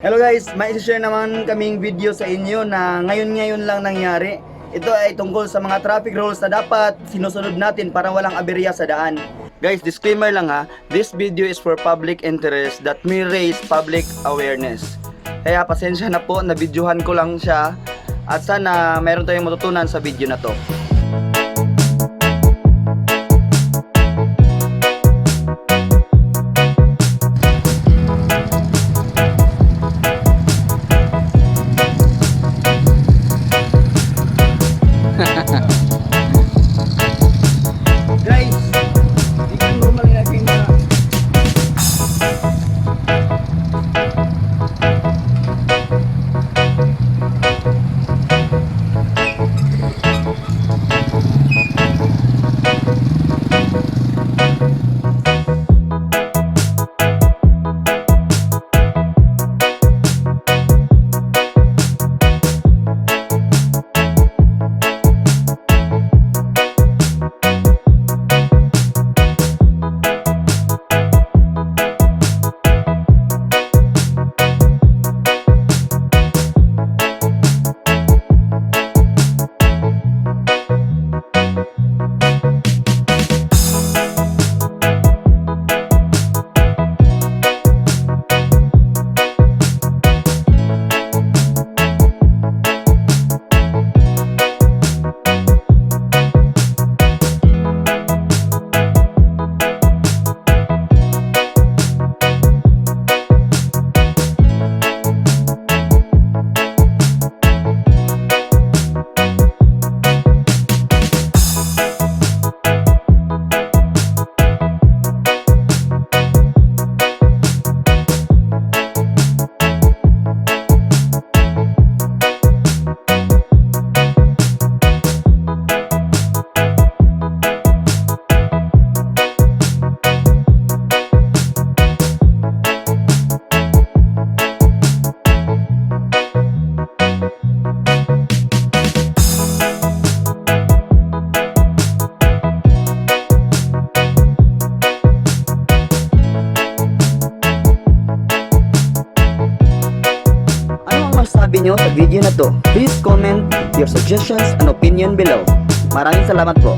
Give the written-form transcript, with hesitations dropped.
Hello guys, may isi-share naman kaming video sa inyo na ngayon lang nangyari. Ito ay tungkol sa mga traffic rules na dapat sinusunod natin para walang aberya sa daan. Guys, disclaimer lang ha, this video is for public interest that may raise public awareness. Kaya pasensya na po, nabidyohan ko lang siya at sana mayroon tayong matutunan sa video na to. Guys, hindi ko malilagay na sabi nyo sa video na to. Please comment your suggestions and opinion below. Maraming salamat po.